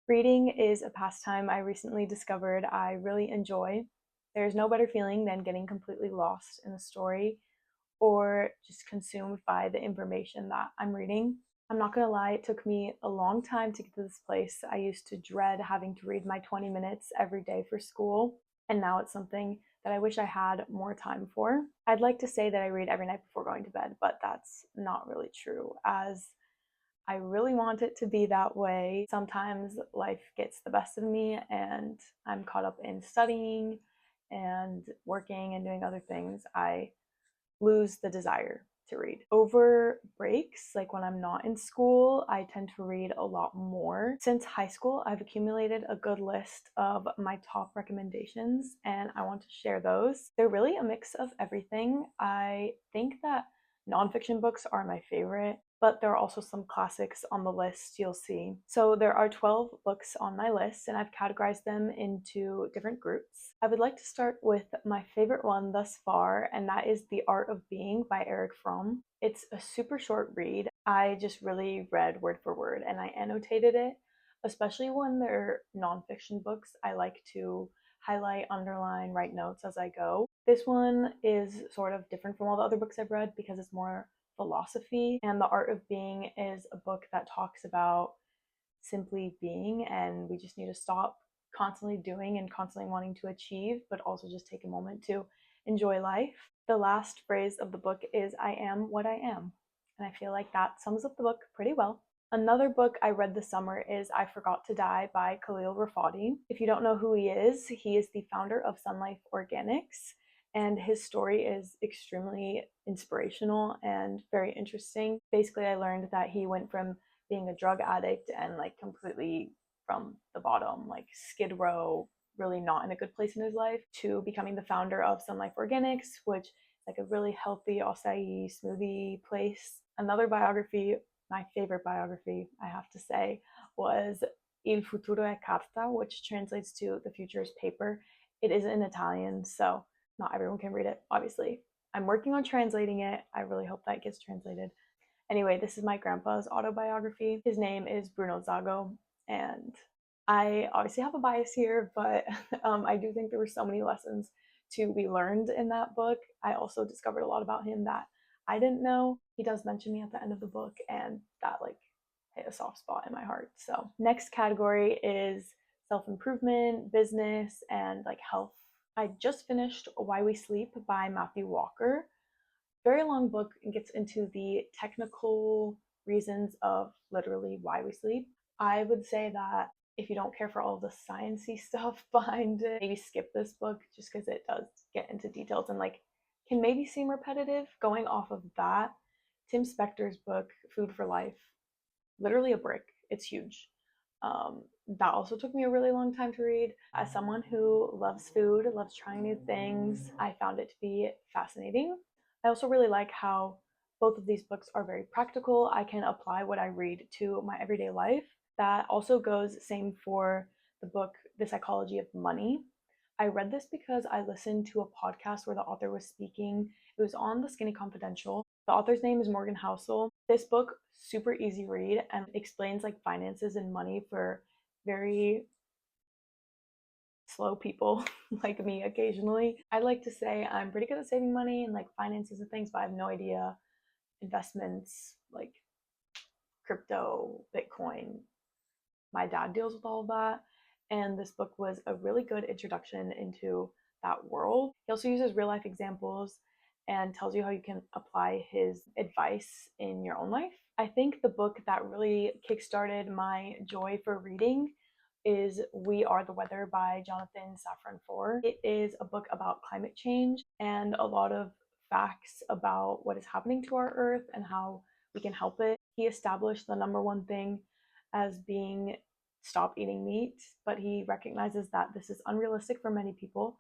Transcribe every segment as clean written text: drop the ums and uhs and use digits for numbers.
Reading is a pastime I recently discovered I really enjoy. There's no better feeling than getting completely lost in a story or just consumed by the information that I'm reading. I'm not gonna lie, it took me a long time to get to this place. I used to dread having to read my 20 minutes every day for school, and now it's something that I wish I had more time for. I'd like to say that I read every night before going to bed, but that's not really true, as I really want it to be that way. Sometimes life gets the best of me and I'm caught up in studying and working and doing other things. I lose the desire to read. Over breaks, like when I'm not in school, I tend to read a lot more. Since high school, I've accumulated a good list of my top recommendations and I want to share those. They're really a mix of everything. I think that nonfiction books are my favorite, but there are also some classics on the list you'll see. So there are 12 books on my list, and I've categorized them into different groups. I would like to start with my favorite one thus far, and that is The Art of Being by Erich Fromm. It's a super short read. I just really read word for word and I annotated it, especially when they're nonfiction books. I like to highlight, underline, write notes as I go. This one is sort of different from all the other books I've read because it's more philosophy, and The Art of Being is a book that talks about simply being, and we just need to stop constantly doing and constantly wanting to achieve, but also just take a moment to enjoy life. The last phrase of the book is I am what I am, and I feel like that sums up the book pretty well. Another book I read this summer is I Forgot to Die by Khalil Rafati. If you don't know who he is the founder of Sun Life Organics, and his story is extremely inspirational and very interesting. Basically, I learned that he went from being a drug addict and like completely from the bottom, like skid row, really not in a good place in his life, to becoming the founder of Sun Life Organics, which is like a really healthy acai smoothie place. Another biography, my favorite biography, I have to say, was Il Futuro e Carta, which translates to The Future's Paper. It is in Italian, so not everyone can read it, obviously. I'm working on translating it. I really hope that gets translated. Anyway, this is my grandpa's autobiography. His name is Bruno Zago, and I obviously have a bias here, but I do think there were so many lessons to be learned in that book. I also discovered a lot about him that I didn't know. He does mention me at the end of the book, and that like hit a soft spot in my heart. So next category is self-improvement, business, and like health. I just finished Why We Sleep by Mathew Walker. Very long book and gets into the technical reasons of literally why we sleep. I would say that if you don't care for all of the sciencey stuff behind it, maybe skip this book just because it does get into details and like can maybe seem repetitive. Going off of that, Tim Spector's book, Food for Life, literally a brick. It's huge. That also took me a really long time to read. As someone who loves food, loves trying new things, I found it to be fascinating. I also really like how both of these books are very practical. I can apply what I read to my everyday life. That also goes same for the book The Psychology of Money. I read this because I listened to a podcast where the author was speaking. It was on the Skinny Confidential. The author's name is Morgan Housel. This book, super easy read and explains like finances and money for very slow people like me occasionally. I'd like to say I'm pretty good at saving money and like finances and things, but I have no idea investments like crypto, Bitcoin. My dad deals with all of that. And this book was a really good introduction into that world. He also uses real life examples and tells you how you can apply his advice in your own life. I think the book that really kickstarted my joy for reading is We Are the Weather by Jonathan Safran Foer. It is a book about climate change and a lot of facts about what is happening to our earth and how we can help it. He established the number one thing as being stop eating meat, but he recognizes that this is unrealistic for many people,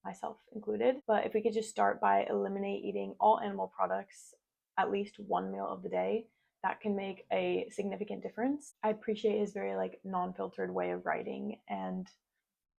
myself included. But if we could just start by eliminate eating all animal products at least one meal of the day, that can make a significant difference. I appreciate his very like non-filtered way of writing and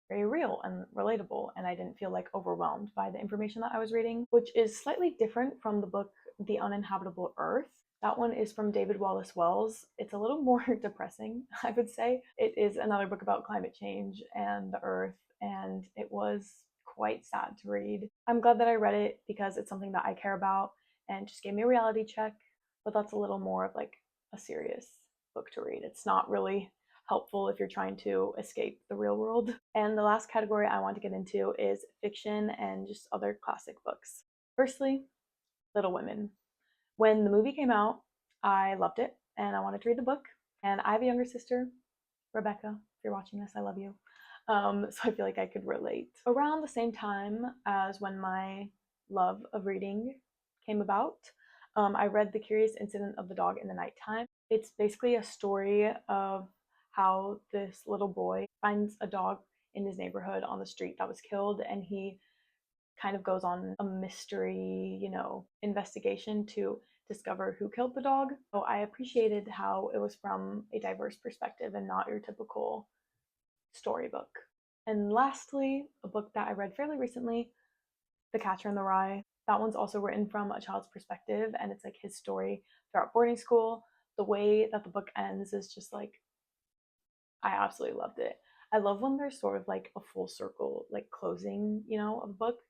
very real and relatable, and I didn't feel like overwhelmed by the information that I was reading, which is slightly different from the book The Uninhabitable Earth That one is from David Wallace Wells. It's a little more depressing, I would say. It is another book about climate change and the earth, and it was quite sad to read. I'm glad that I read it because it's something that I care about and just gave me a reality check, but that's a little more of like a serious book to read. It's not really helpful if you're trying to escape the real world. And the last category I want to get into is fiction and just other classic books. Firstly, Little Women. When the movie came out, I loved it and I wanted to read the book. And I have a younger sister, Rebecca. If you're watching this, I love you. So I feel like I could relate. Around the same time as when my love of reading came about, I read The Curious Incident of the Dog in the Nighttime. It's basically a story of how this little boy finds a dog in his neighborhood on the street that was killed, and he kind of goes on a mystery, investigation to discover who killed the dog. So I appreciated how it was from a diverse perspective and not your typical storybook. And lastly, a book that I read fairly recently, The Catcher in the Rye. That one's also written from a child's perspective, and it's like his story throughout boarding school. The way that the book ends is just like, I absolutely loved it. I love when there's sort of like a full circle, like closing, of a book.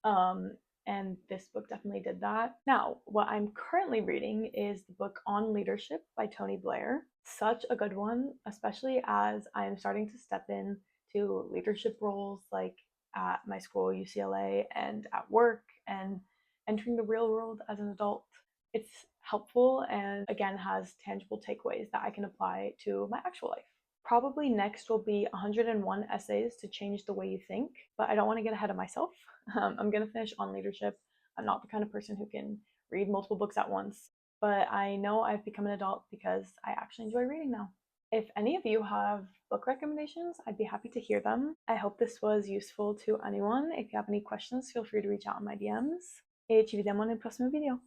Um, and this book definitely did that. Now, what I'm currently reading is the book On Leadership by Tony Blair. Such a good one, especially as I am starting to step in to leadership roles like at my school, UCLA, and at work, and entering the real world as an adult. It's helpful and again has tangible takeaways that I can apply to my actual life. Probably next will be 101 essays to change the way you think, but I don't want to get ahead of myself. I'm going to finish On Leadership. I'm not the kind of person who can read multiple books at once, but I know I've become an adult because I actually enjoy reading now. If any of you have book recommendations, I'd be happy to hear them. I hope this was useful to anyone. If you have any questions, feel free to reach out in my DMs. E ci vediamo nel prossimo video.